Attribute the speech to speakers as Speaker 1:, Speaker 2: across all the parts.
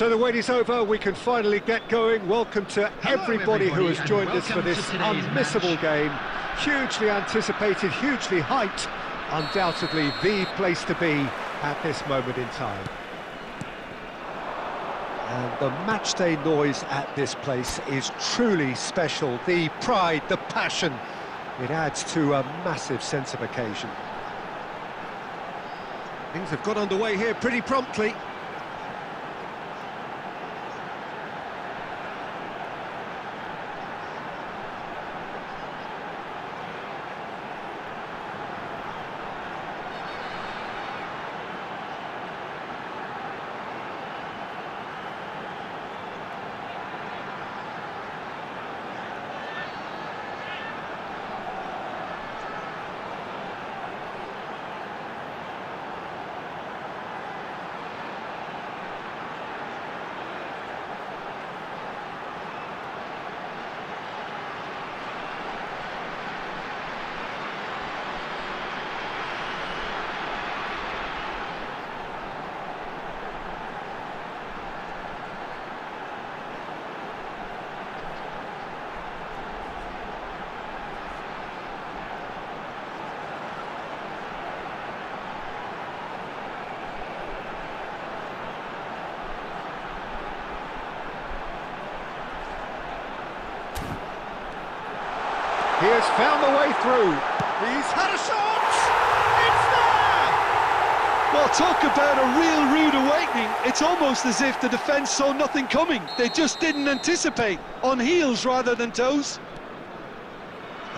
Speaker 1: So the wait is over, we can finally get going. Welcome to everybody who has joined us for this unmissable game. Hugely anticipated, hugely hyped. Undoubtedly the place to be at this moment in time. And the matchday noise at this place is truly special. The pride, the passion, it adds to a massive sense of occasion. Things have got underway here pretty promptly. He has found the way through. He's had a shot! It's there!
Speaker 2: Well, talk about a real rude awakening. It's almost as if the defence saw nothing coming. They just didn't anticipate. On heels rather than toes.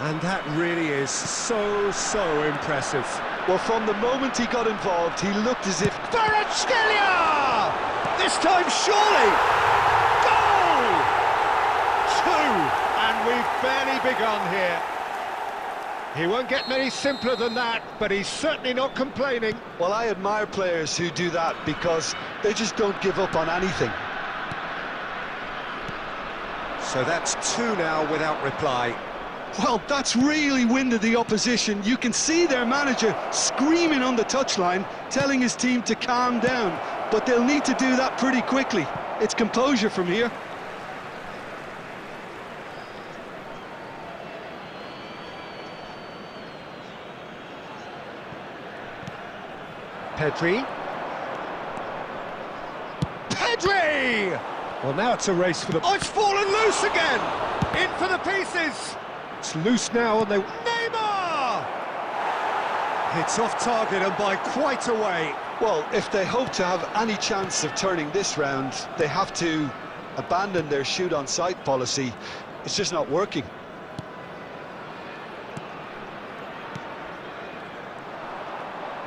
Speaker 1: And that really is so impressive.
Speaker 2: Well, from the moment he got involved, he looked as if...
Speaker 1: Kvaratskhelia! This time, surely! Goal! 2! And we've barely begun here. He won't get many simpler than that, but he's certainly not complaining.
Speaker 2: Well, I admire players who do that because they just don't give up on anything.
Speaker 1: So that's 2 now without reply.
Speaker 2: Well, that's really winded the opposition. You can see their manager screaming on the touchline, telling his team to calm down. But they'll need to do that pretty quickly. It's composure from here.
Speaker 1: Pedri. Well, now it's a race for the... Oh, it's fallen loose again! In for the pieces! It's loose now and they... Neymar! It's off target and by quite a way.
Speaker 2: Well, if they hope to have any chance of turning this round, they have to abandon their shoot-on-sight policy. It's just not working.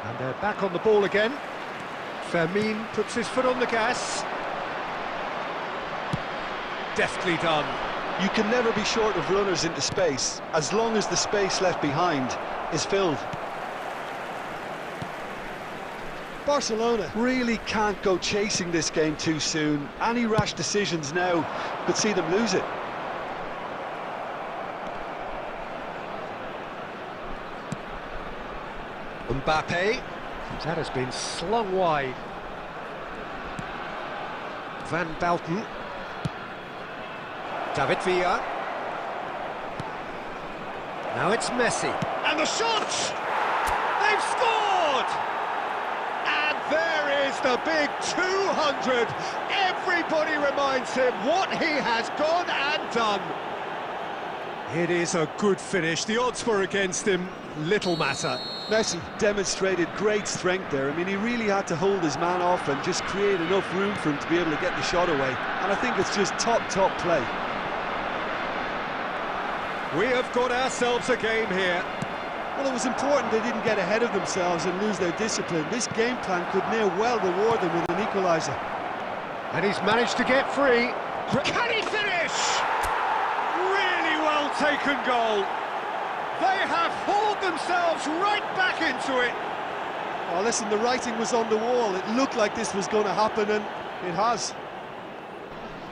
Speaker 1: And they're back on the ball again. Fermin puts his foot on the gas. Deftly done.
Speaker 2: You can never be short of runners into space, as long as the space left behind is filled. Barcelona really can't go chasing this game too soon. Any rash decisions now could see them lose it.
Speaker 1: Mbappe. That has been slung wide. Van Basten. David Villa. Now it's Messi. And the shot! They've scored! And there is the big 200. Everybody reminds him what he has gone and done. It is a good finish. The odds were against him. Little matter.
Speaker 2: Messi demonstrated great strength there. I mean, he really had to hold his man off and just create enough room for him to be able to get the shot away. And I think it's just top play.
Speaker 1: We have got ourselves a game here.
Speaker 2: Well, it was important they didn't get ahead of themselves and lose their discipline. This game plan could near well reward them with an equaliser.
Speaker 1: And he's managed to get free. Can he finish? Really well taken goal. They have hauled themselves right back into it.
Speaker 2: Oh, listen, the writing was on the wall. It looked like this was going to happen, and it has.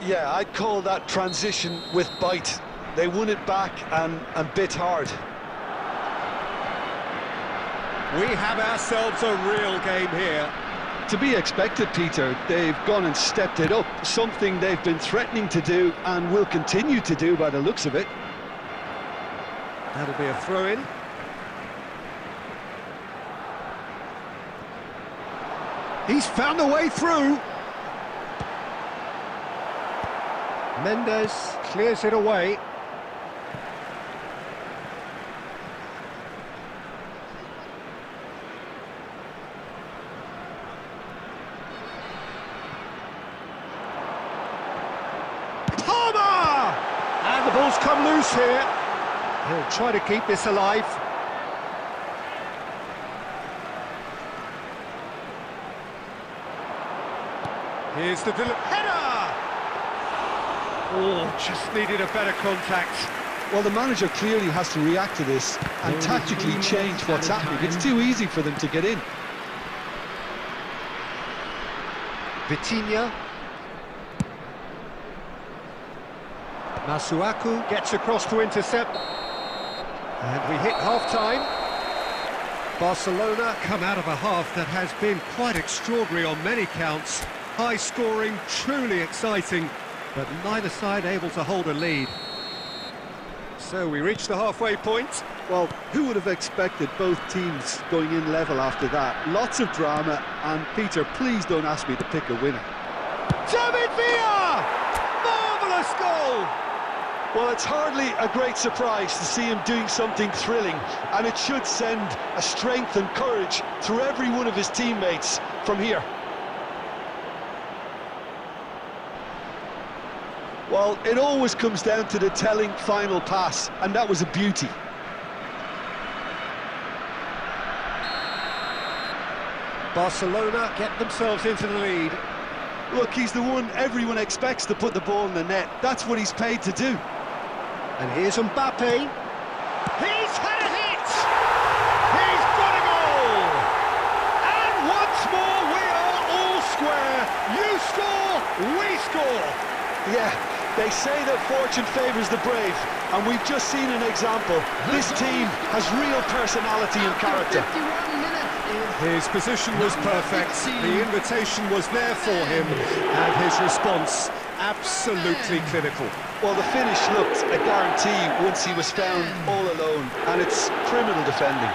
Speaker 2: Yeah, I'd call that transition with bite. They won it back and bit hard.
Speaker 1: We have ourselves a real game here.
Speaker 2: To be expected, Peter. They've gone and stepped it up, something they've been threatening to do and will continue to do by the looks of it.
Speaker 1: That'll be a throw-in. He's found a way through. Mendes clears it away. Palmer! And the ball's come loose here. He'll try to keep this alive. Here's the header! Oh, just needed a better contact.
Speaker 2: Well, the manager clearly has to react to this and tactically change what's happening. It's too easy for them to get in.
Speaker 1: Vitinha. Masuaku gets across to intercept. And we hit half-time. Barcelona come out of a half that has been quite extraordinary on many counts. High scoring, truly exciting, but neither side able to hold a lead. So we reach the halfway point.
Speaker 2: Well, who would have expected both teams going in level after that? Lots of drama, and Peter, please don't ask me to pick a winner.
Speaker 1: David Villa! Marvellous goal!
Speaker 2: Well, it's hardly a great surprise to see him doing something thrilling, and it should send a strength and courage through every one of his teammates from here. Well, it always comes down to the telling final pass, and that was a beauty.
Speaker 1: Barcelona get themselves into the lead.
Speaker 2: Look, he's the one everyone expects to put the ball in the net. That's what he's paid to do.
Speaker 1: And here's Mbappe. He's had a hit! He's got a goal! And once more we are all square. You score, we score.
Speaker 2: Yeah, they say that fortune favours the brave, and we've just seen an example. This team has real personality and character.
Speaker 1: His position was perfect, the invitation was there for him, and his response absolutely clinical.
Speaker 2: Well, the finish looked a guarantee once he was found all alone, and it's criminal defending.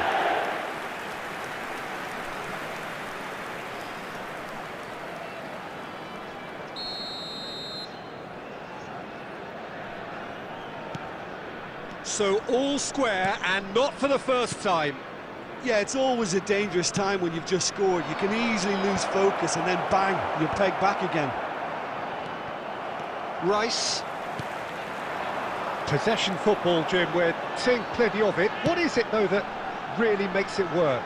Speaker 1: So all square, and not for the first time.
Speaker 2: Yeah, it's always a dangerous time when you've just scored. You can easily lose focus and then bang, you're pegged back again.
Speaker 1: Rice. Possession football, Jim, we're seeing plenty of it. What is it, though, that really makes it work?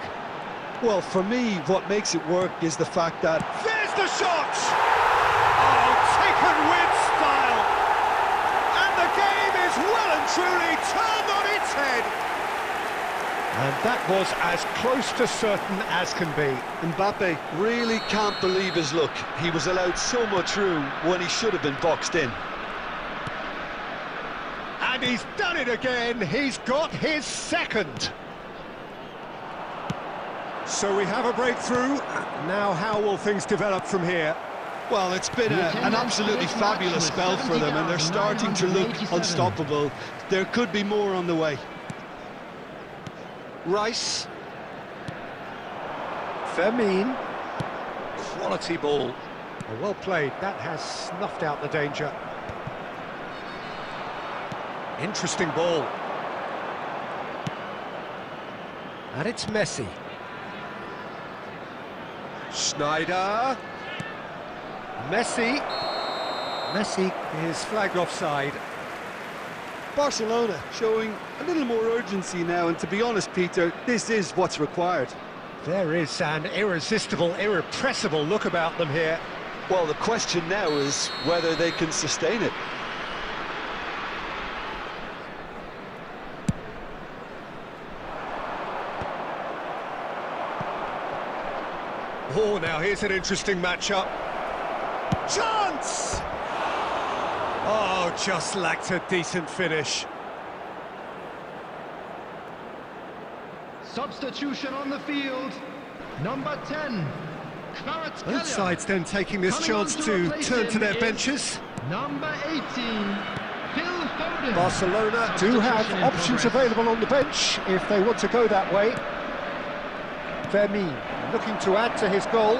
Speaker 2: Well, for me, what makes it work is the fact that...
Speaker 1: There's the shot! Oh, taken with style! And the game is well and truly turned on its head! And that was as close to certain as can be.
Speaker 2: Mbappe really can't believe his luck. He was allowed so much room when he should have been boxed in.
Speaker 1: And he's done it again. He's got his second. So we have a breakthrough. Now how will things develop from here?
Speaker 2: Well, it's been an absolutely fabulous spell for them, and they're starting to look unstoppable. There could be more on the way.
Speaker 1: Rice. Fermin. Quality ball. Oh, well played. That has snuffed out the danger. Interesting ball. And it's Messi. Schneider. Messi. Messi is flagged offside.
Speaker 2: Barcelona showing a little more urgency now, and to be honest, Peter, this is what's required.
Speaker 1: There is an irresistible, irrepressible look about them here.
Speaker 2: Well, the question now is whether they can sustain it.
Speaker 1: Oh, now here's an interesting matchup. Chance! Oh, just lacked a decent finish.
Speaker 3: Substitution on the field, number 10.
Speaker 1: Both sides then taking this chance to turn to their benches.
Speaker 3: Number 18, Phil Foden.
Speaker 1: Barcelona do have options available on the bench if they want to go that way. Fermin looking to add to his goal.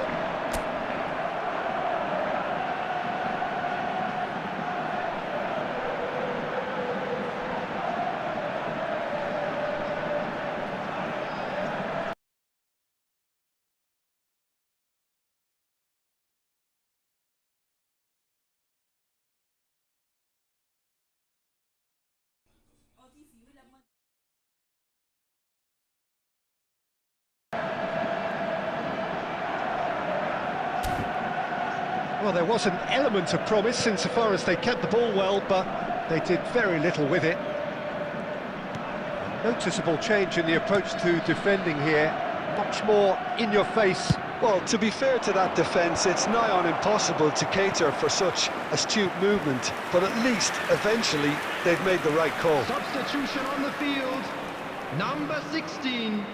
Speaker 1: Well, there was an element of promise insofar as they kept the ball well, but they did very little with it. Noticeable change in the approach to defending here, much more in your face.
Speaker 2: Well, to be fair to that defence, it's nigh on impossible to cater for such astute movement, but at least, eventually, they've made the right call.
Speaker 3: Substitution on the field, number 16,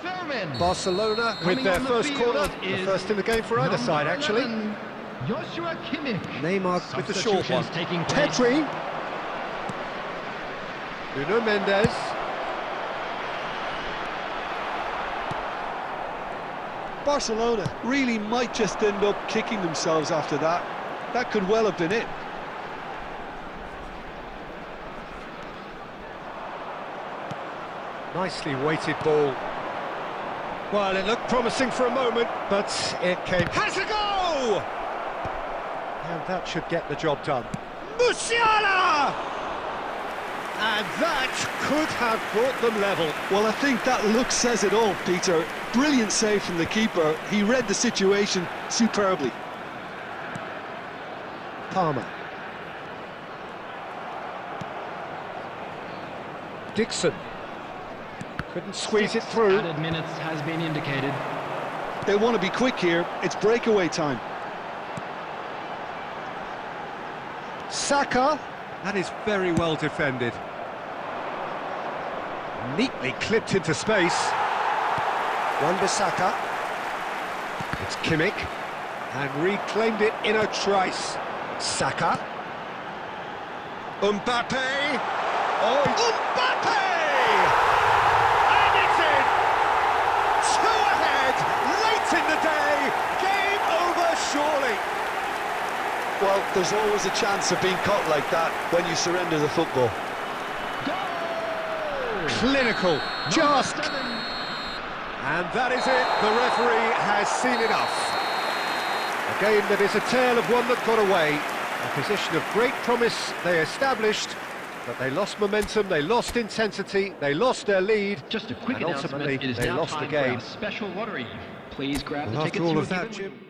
Speaker 3: Fermin.
Speaker 1: Barcelona with their first corner, the first in the game for either side, actually.
Speaker 3: 11, Joshua Kimmich.
Speaker 1: Neymar with the short one.
Speaker 3: Taking place.
Speaker 1: Petri. Nuno Mendes.
Speaker 2: Barcelona really might just end up kicking themselves after that. That could well have been it.
Speaker 1: Nicely weighted ball. Well, it looked promising for a moment, but it came... Has a go! And that should get the job done. Musiala! And that could have brought them level.
Speaker 2: Well, I think that look says it all, Peter. Brilliant save from the keeper. He read the situation superbly.
Speaker 1: Palmer. Dixon. Couldn't squeeze it through.
Speaker 3: Added minutes has been indicated.
Speaker 2: They want to be quick here. It's breakaway time.
Speaker 1: Saka. That is very well defended. Neatly clipped into space. Wan-Bissaka. It's Kimmich. And reclaimed it in a trice. Saka. Mbappe. Oh, Mbappe! And it's in! 2 ahead, late in the day. Game over, surely.
Speaker 2: Well, there's always a chance of being caught like that when you surrender the football.
Speaker 3: Goal!
Speaker 1: Clinical, just... And that is it, the referee has seen enough. A game that is a tale of one that got away. A position of great promise they established, but they lost momentum, they lost intensity, they lost their lead,
Speaker 3: Just a quick
Speaker 1: and ultimately
Speaker 3: announcement. It is
Speaker 1: they
Speaker 3: now
Speaker 1: lost the
Speaker 3: time
Speaker 1: game.
Speaker 3: for our special lottery. Please grab
Speaker 1: Well,
Speaker 3: the
Speaker 1: after
Speaker 3: tickets
Speaker 1: all
Speaker 3: you
Speaker 1: of
Speaker 3: were
Speaker 1: that,
Speaker 3: given.
Speaker 1: Jim...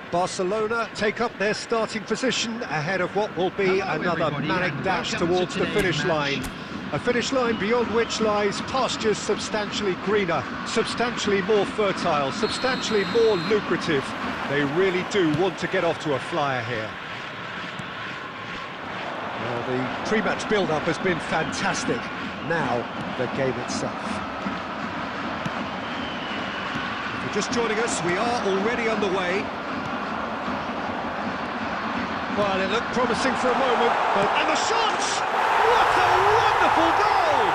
Speaker 1: Barcelona take up their starting position ahead of what will be another
Speaker 3: everybody,
Speaker 1: manic
Speaker 3: and
Speaker 1: dash
Speaker 3: welcome to
Speaker 1: towards the
Speaker 3: today's
Speaker 1: finish
Speaker 3: match.
Speaker 1: line. A finish line beyond which lies pastures substantially greener, substantially more fertile, substantially more lucrative. They really do want to get off to a flyer here. Well, the pre-match build-up has been fantastic. Now, the game itself. If you're just joining us, we are already underway. Well, it looked promising for a moment, but... And the shot! What a wonderful goal!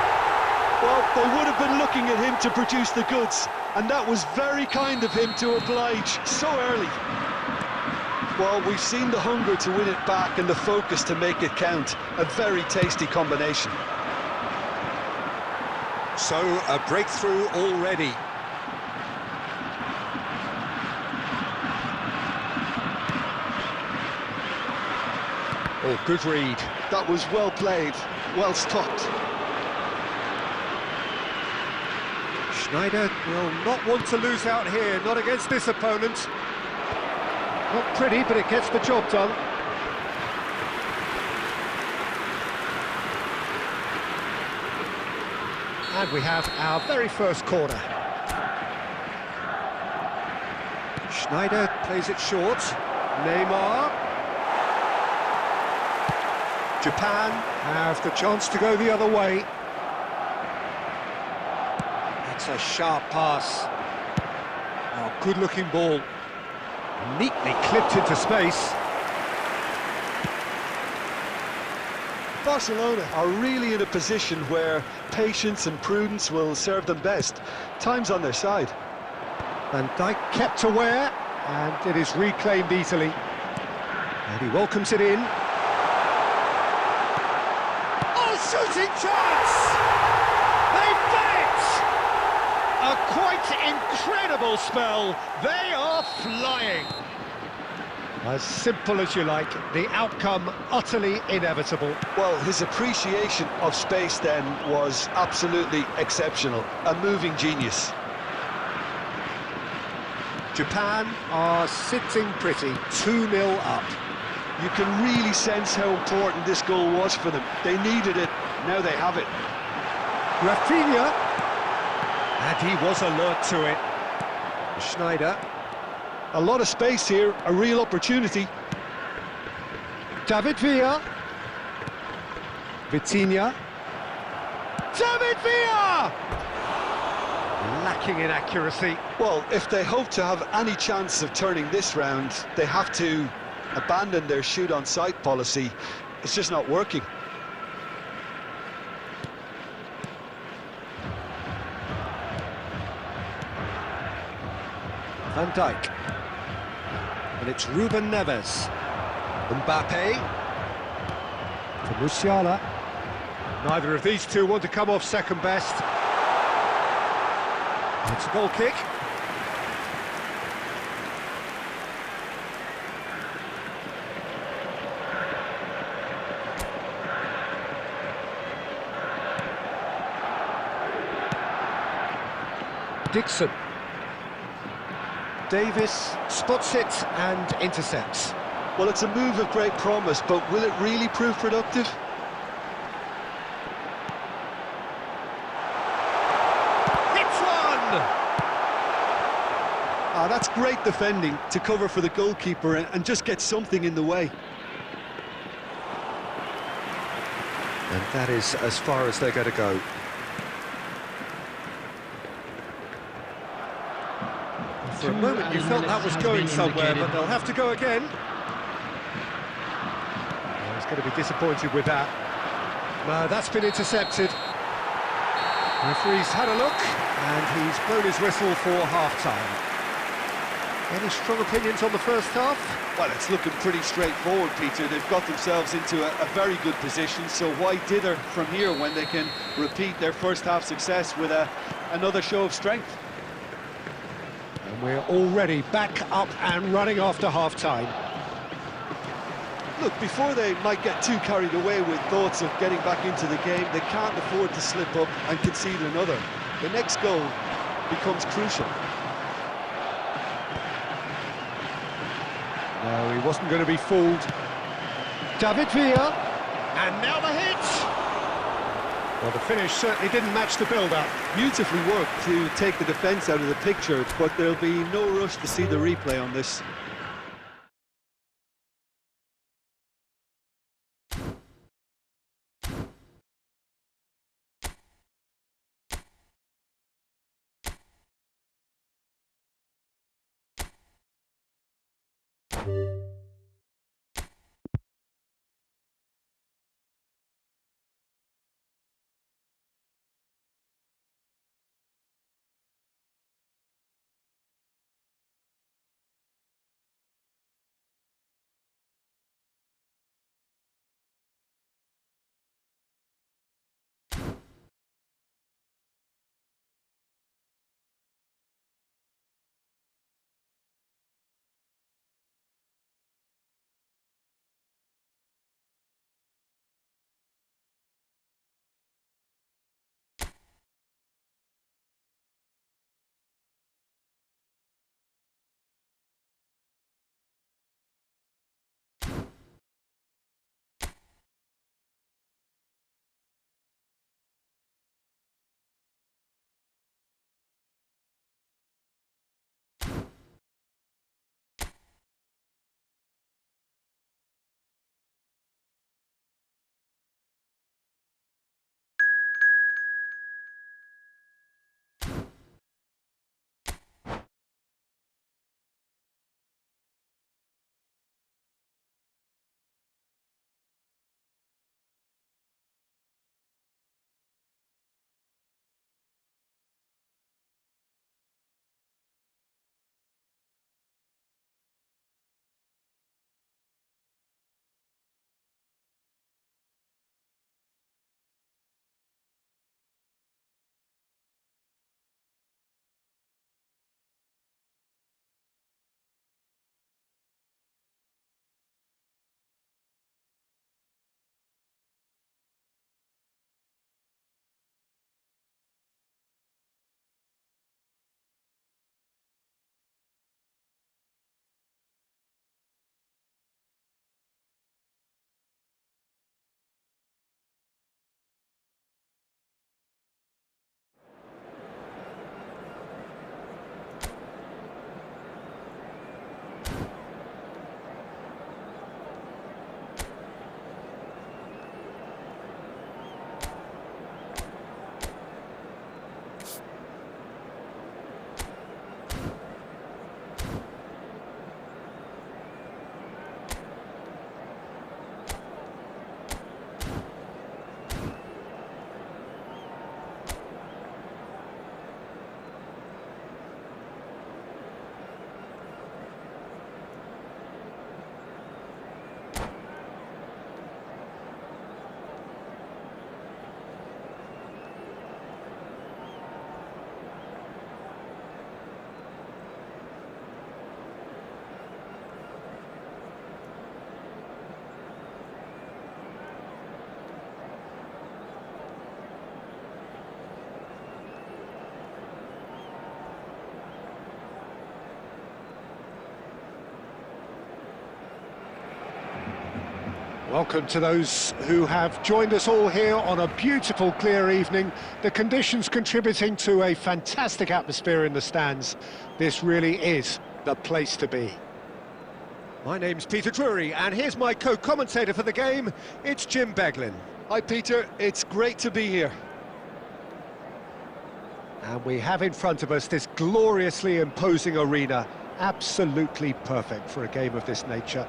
Speaker 2: Well, they would have been looking at him to produce the goods, and that was very kind of him to oblige so early. Well, we've seen the hunger to win it back and the focus to make it count. A very tasty combination.
Speaker 1: So, a breakthrough already. Oh, good read.
Speaker 2: That was well played, well stopped.
Speaker 1: Schneider will not want to lose out here, not against this opponent. Not pretty, but it gets the job done. And we have our very first corner. Schneider plays it short. Neymar. Japan have the chance to go the other way. It's a sharp pass. Oh, good-looking ball. Neatly clipped into space.
Speaker 2: Barcelona are really in a position where patience and prudence will serve them best. Time's on their side.
Speaker 1: Van Dijk kept aware, and it is reclaimed easily. And he welcomes it in. Oh, shooting chance! They've done it! A quite incredible spell. They are flying. As simple as you like, the outcome utterly inevitable.
Speaker 2: Well, his appreciation of space then was absolutely exceptional. A moving genius.
Speaker 1: Japan are sitting pretty, 2-0 up.
Speaker 2: You can really sense how important this goal was for them. They needed it, now they have it.
Speaker 1: Rafinha, and he was alert to it. Schneider.
Speaker 2: A lot of space here, a real opportunity.
Speaker 1: David Villa. Vitinha. David Villa! Lacking in accuracy.
Speaker 2: Well, if they hope to have any chance of turning this round, they have to abandon their shoot-on-sight policy. It's just not working.
Speaker 1: Van Dijk. And it's Ruben Neves. Mbappe. To Musiala. Neither of these two want to come off second best. It's a goal kick. Dixon. Davis spots it and intercepts.
Speaker 2: Well, it's a move of great promise, but will it really prove productive?
Speaker 1: It's one!
Speaker 2: Ah, that's great defending to cover for the goalkeeper and just get something in the way.
Speaker 1: And that is as far as they're going to go. For a moment you felt that was going somewhere, but they'll have to go again. Oh, he's going to be disappointed with that. No, that's been intercepted. Referee's had a look, and he's blown his whistle for half-time. Any strong opinions on the first half?
Speaker 2: Well, it's looking pretty straightforward, Peter. They've got themselves into a very good position, so why dither from here when they can repeat their first half success with another show of strength?
Speaker 1: And we're already back up and running after half-time.
Speaker 2: Look, before they might get too carried away with thoughts of getting back into the game, they can't afford to slip up and concede another. The next goal becomes crucial.
Speaker 1: No, he wasn't going to be fooled. David Villa, and now the hit! Well, the finish certainly didn't match the build-up.
Speaker 2: Beautifully worked to take the defence out of the picture, but there'll be no rush to see the replay on this.
Speaker 1: Welcome to those who have joined us all here on a beautiful, clear evening. The conditions contributing to a fantastic atmosphere in the stands. This really is the place to be. My name's Peter Drury, and here's my co-commentator for the game. It's Jim Beglin.
Speaker 2: Hi Peter, it's great to be here.
Speaker 1: And we have in front of us this gloriously imposing arena. Absolutely perfect for a game of this nature.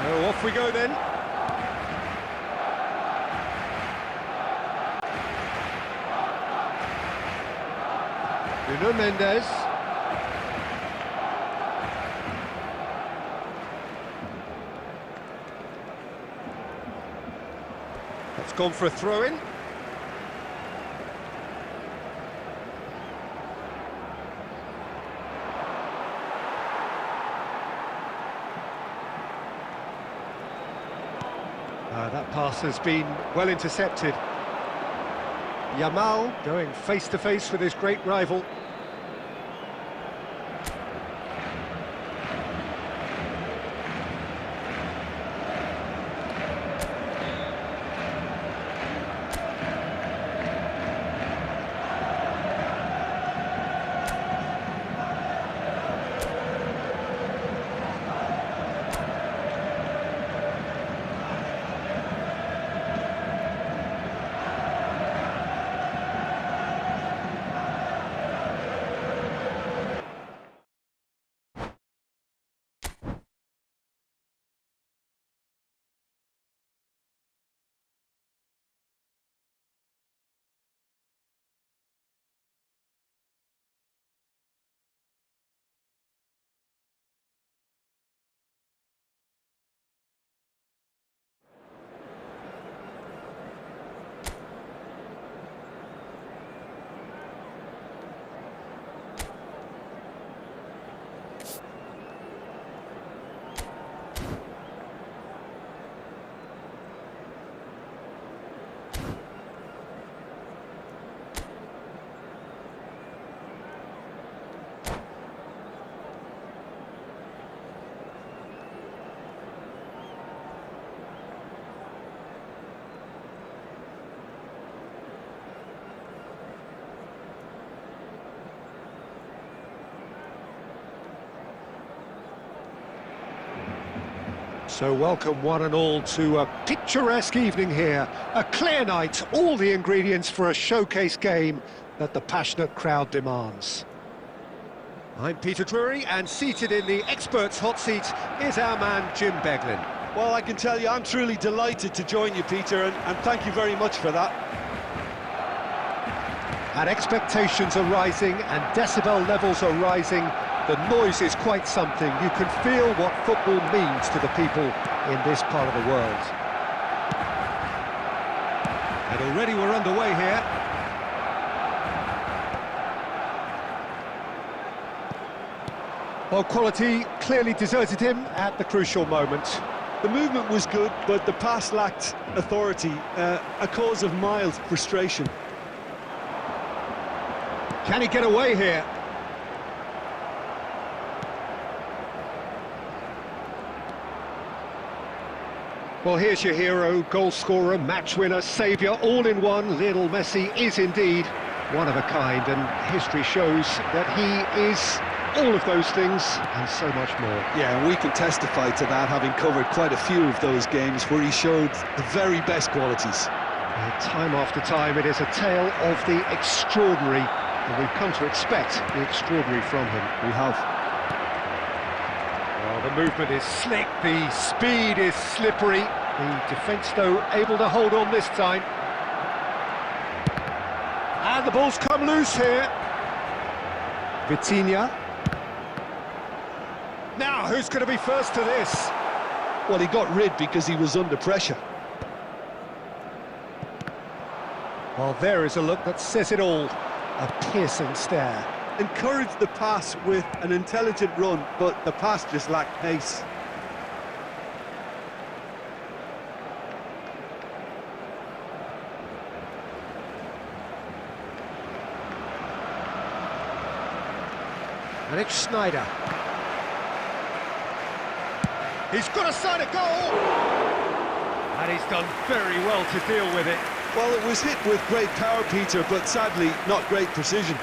Speaker 1: So off we go then. Bruno Mendes. That's gone for a throw-in. That pass has been well intercepted. Yamal going face-to-face with his great rival. So welcome one and all to a picturesque evening here, a clear night, all the ingredients for a showcase game that the passionate crowd demands. I'm Peter Drury, and seated in the experts' hot seat is our man Jim Beglin.
Speaker 2: Well, I can tell you I'm truly delighted to join you, Peter, and thank you very much for that.
Speaker 1: And expectations are rising and decibel levels are rising. The noise is quite something. You can feel what football means to the people in this part of the world. And already we're underway here. Well, quality clearly deserted him at the crucial moment.
Speaker 2: The movement was good, but the pass lacked authority, a cause of mild frustration.
Speaker 1: Can he get away here? Well, here's your hero, goal scorer, match winner, saviour, all in one. Lionel Messi is indeed one of a kind, and history shows that he is all of those things and so much more.
Speaker 2: Yeah, and we can testify to that, having covered quite a few of those games where he showed the very best qualities.
Speaker 1: Time after time, it is a tale of the extraordinary, and we've come to expect the extraordinary from him.
Speaker 2: We have.
Speaker 1: Well, the movement is slick, the speed is slippery. The defence, though, able to hold on this time. And the ball's come loose here. Vitinha. Now, who's going to be first to this?
Speaker 2: Well, he got rid because he was under pressure.
Speaker 1: Well, there is a look that says it all. A piercing stare.
Speaker 2: Encouraged the pass with an intelligent run, but the pass just lacked pace.
Speaker 1: And it's Sneijder. He's got a side of goal! And he's done very well to deal with it.
Speaker 2: Well, it was hit with great power, Peter, but sadly not great precision.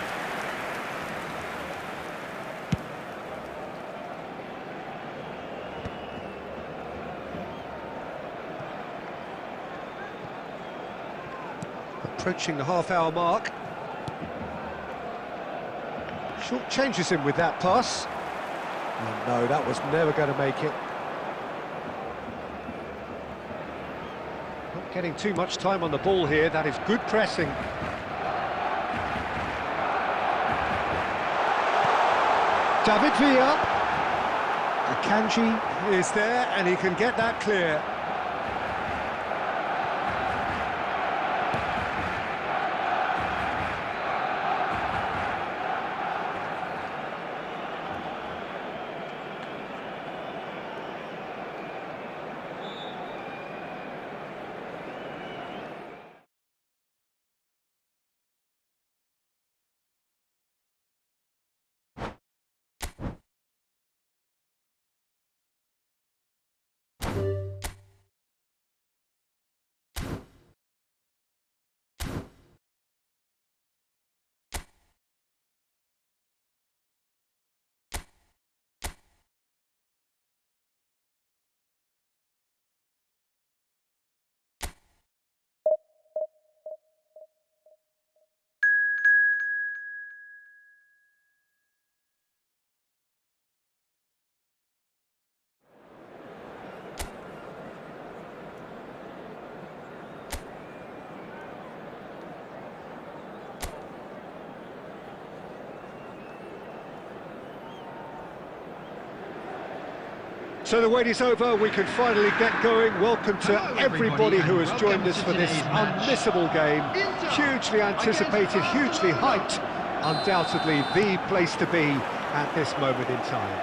Speaker 1: Approaching the half-hour mark. Short changes him with that pass. Oh, no, that was never going to make it. Not getting too much time on the ball here. That is good pressing. David Villa. Akanji is there and he can get that clear. So the wait is over, we can finally get going. Welcome to everybody who has joined us for this unmissable game. Hugely anticipated, hugely hyped. Undoubtedly the place to be at this moment in time.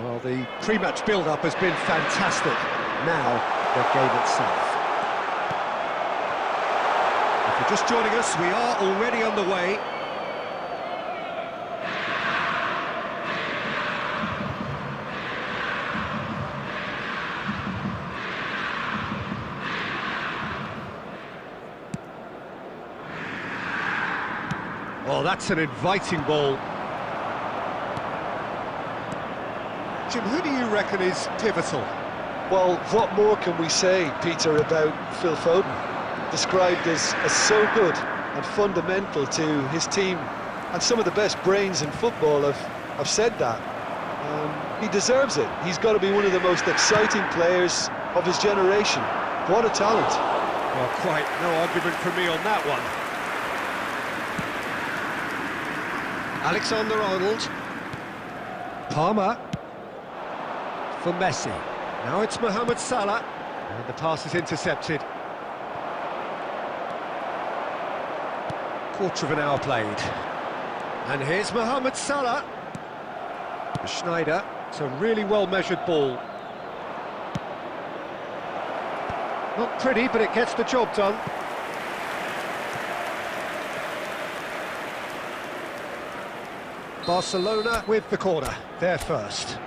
Speaker 1: Well, the pre-match build-up has been fantastic. Now, the game itself. If you're just joining us, we are already on the way. Oh, that's an inviting ball. Jim, who do you reckon is pivotal?
Speaker 2: Well, what more can we say, Peter, about Phil Foden? Described as so good and fundamental to his team, and some of the best brains in football have said that. He deserves it. He's got to be one of the most exciting players of his generation. What a talent.
Speaker 1: Well, quite no argument from me on that one. Alexander-Arnold. Palmer. For Messi. Now it's Mohamed Salah. And the pass is intercepted. Quarter of an hour played. And here's Mohamed Salah. Sneijder. It's a really well-measured ball. Not pretty, but it gets the job done. Barcelona with the corner, there first.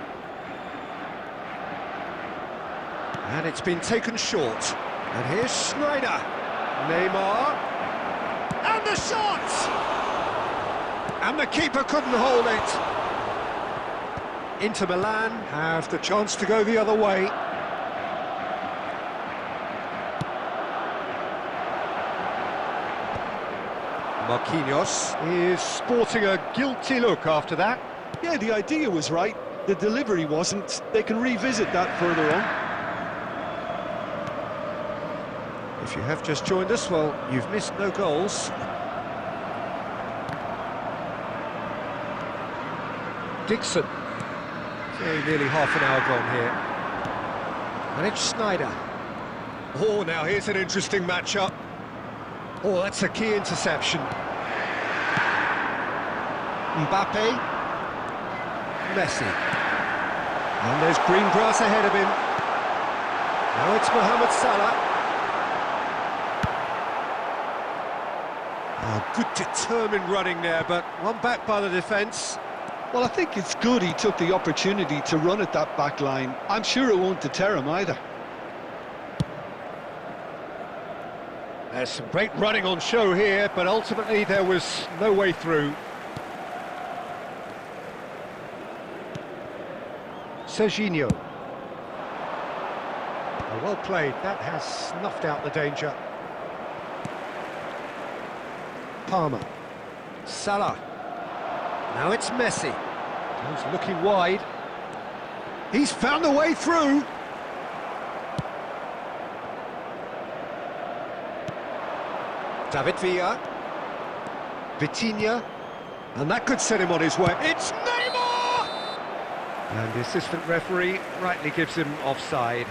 Speaker 1: And it's been taken short. And here's Sneijder. Neymar. And the shot! And the keeper couldn't hold it. Inter Milan have the chance to go the other way. Marquinhos is sporting a guilty look after that.
Speaker 2: Yeah, the idea was right, the delivery wasn't. They can revisit that further on.
Speaker 1: If you have just joined us, well, you've missed no goals. Dixon. Nearly half an hour gone here. And it's Sneijder. Oh, now here's an interesting matchup. Oh, that's a key interception. Mbappe. Messi. And there's green grass ahead of him. Now it's Mohamed Salah. Oh, good determined running there, but one back by the defence.
Speaker 2: Well, I think it's good he took the opportunity to run at that back line. I'm sure it won't deter him either.
Speaker 1: There's some great running on show here, but ultimately there was no way through. Serginho. Oh, well played, that has snuffed out the danger. Palmer. Salah. Now it's Messi. He's looking wide. He's found a way through. David Villa. Vitinha. And that could set him on his way. It's Neymar! And the assistant referee rightly gives him offside.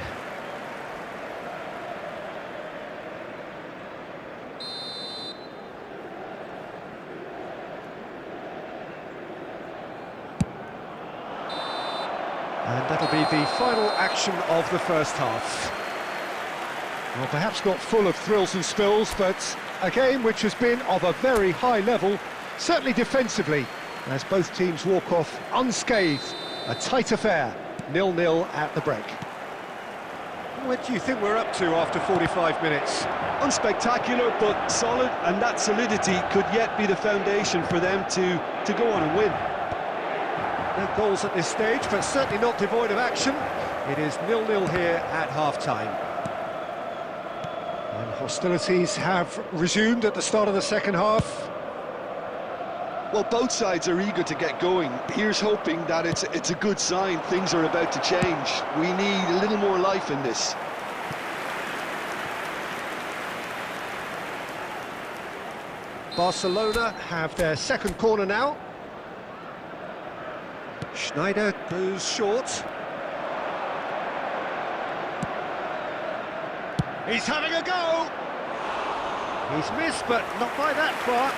Speaker 1: And that'll be the final action of the first half. Well, perhaps not full of thrills and spills, but a game which has been of a very high level, certainly defensively, as both teams walk off unscathed. A tight affair, 0-0 at the break. What do you think we're up to after 45 minutes?
Speaker 2: Unspectacular, but solid, and that solidity could yet be the foundation for them to go on and win.
Speaker 1: No goals at this stage, but certainly not devoid of action. It is 0-0 here at half-time. And hostilities have resumed at the start of the second half.
Speaker 2: Well, both sides are eager to get going. Here's hoping that it's a good sign. Things are about to change. We need a little more life in this.
Speaker 1: Barcelona have their second corner now. Schneider goes short. He's having a go. He's missed, but not by that far.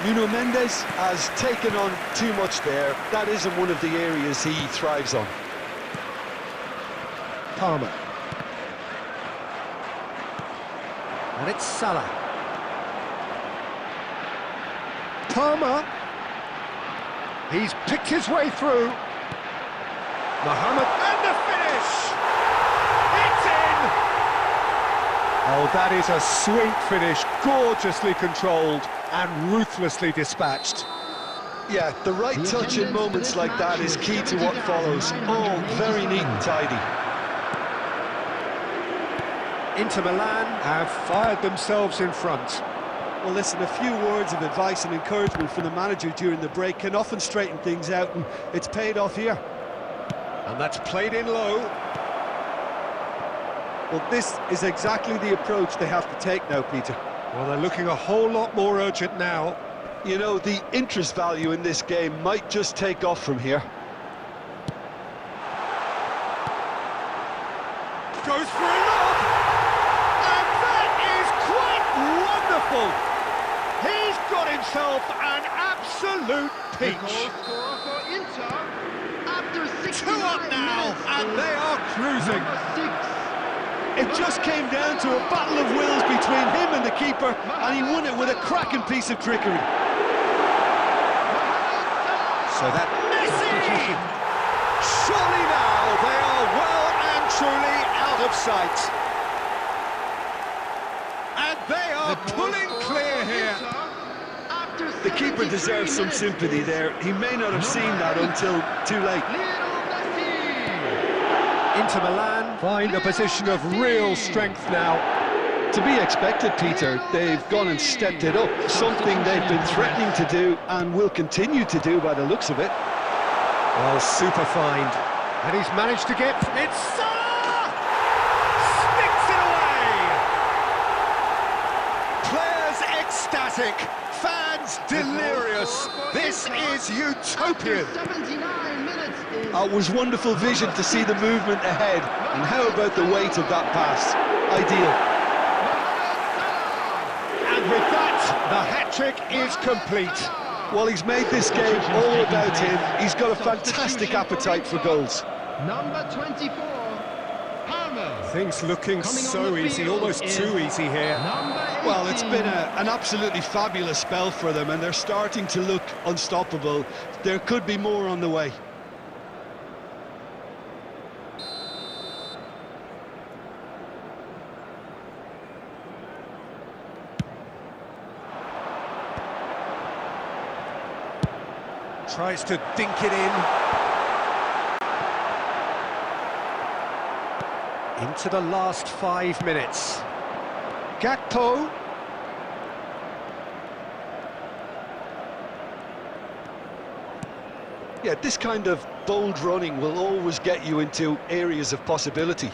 Speaker 2: Nuno Mendes has taken on too much there. That isn't one of the areas he thrives on.
Speaker 1: Palmer. And it's Salah. Palmer. He's picked his way through. Mohamed, and the finish! It's in! Oh, that is a sweet finish, gorgeously controlled and ruthlessly dispatched.
Speaker 2: Yeah, the right touch in moments like that is key to what follows. All very neat and tidy.
Speaker 1: Inter Milan have fired themselves in front.
Speaker 2: Well, listen, a few words of advice and encouragement from the manager during the break can often straighten things out, and it's paid off here.
Speaker 1: And that's played in low.
Speaker 2: Well, this is exactly the approach they have to take now, Peter.
Speaker 1: Well, they're looking a whole lot more urgent now.
Speaker 2: You know, the interest value in this game might just take off from here.
Speaker 1: Goes for a lob! And that is quite wonderful! He's got himself an absolute peach. Two up now, and they are cruising.
Speaker 2: It just came down to a battle of wills between him and the keeper, and he won it with a cracking piece of trickery.
Speaker 1: So that Messi! Surely now they are well and truly out of sight. And they are pulling clear here.
Speaker 2: The keeper deserves some sympathy there. He may not have seen that until too late.
Speaker 1: Inter Milan find a position of real strength now.
Speaker 2: To be expected, Peter. They've gone and stepped it up. Something they've been threatening to do and will continue to do by the looks of it.
Speaker 1: Well, super find. And he's managed to get... It's Salah! Sticks it away! Players ecstatic. Fans delirious. This is utopian.
Speaker 2: It was wonderful vision to see the movement ahead. And how about the weight of that pass? Ideal.
Speaker 1: And with that, the hat-trick is complete.
Speaker 2: Well, he's made this game all about him. He's got a fantastic appetite for goals.
Speaker 3: Number 24, Palmer.
Speaker 1: Things looking so easy, almost too easy here.
Speaker 3: Number
Speaker 2: Well, it's been an absolutely fabulous spell for them, and they're starting to look unstoppable. There could be more on the way.
Speaker 1: Tries to dink it in. Into the last 5 minutes. Gakpo.
Speaker 2: Yeah, this kind of bold running will always get you into areas of possibility.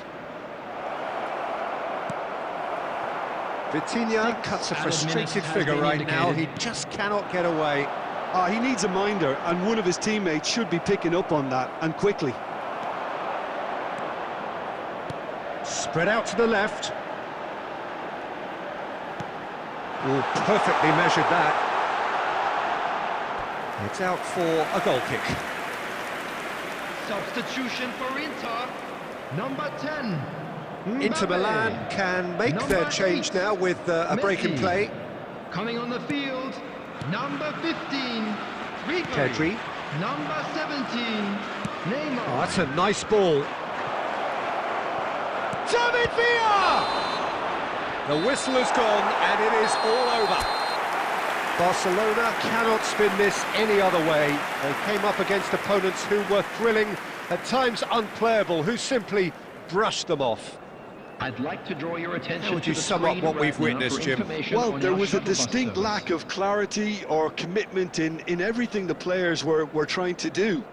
Speaker 1: Vitinha cuts a frustrated figure right now. He just cannot get away.
Speaker 2: He needs a minder, and one of his teammates should be picking up on that, and quickly.
Speaker 1: Spread out to the left. Oh, perfectly measured that. It's out for a goal kick.
Speaker 3: Substitution for Inter. Number 10.
Speaker 1: Inter Milan can make their change now with a break in play.
Speaker 3: Coming on the field, number 15,
Speaker 1: Pedri.
Speaker 3: Number 17, Neymar.
Speaker 1: Oh, that's a nice ball. David Villa! The whistle has gone and it is all over. Barcelona cannot spin this any other way. They came up against opponents who were thrilling, at times unplayable, who simply brushed them off.
Speaker 3: I'd like to draw your attention
Speaker 1: How would
Speaker 3: to
Speaker 1: you
Speaker 3: the
Speaker 1: sum up
Speaker 3: screen
Speaker 1: what we've
Speaker 3: right now
Speaker 1: witnessed,
Speaker 3: for
Speaker 1: Jim?
Speaker 3: information
Speaker 2: Well,
Speaker 3: on
Speaker 2: there
Speaker 3: your
Speaker 2: was a
Speaker 3: shuttle bus
Speaker 2: distinct
Speaker 3: service.
Speaker 2: lack of clarity or commitment in everything the players were trying to do.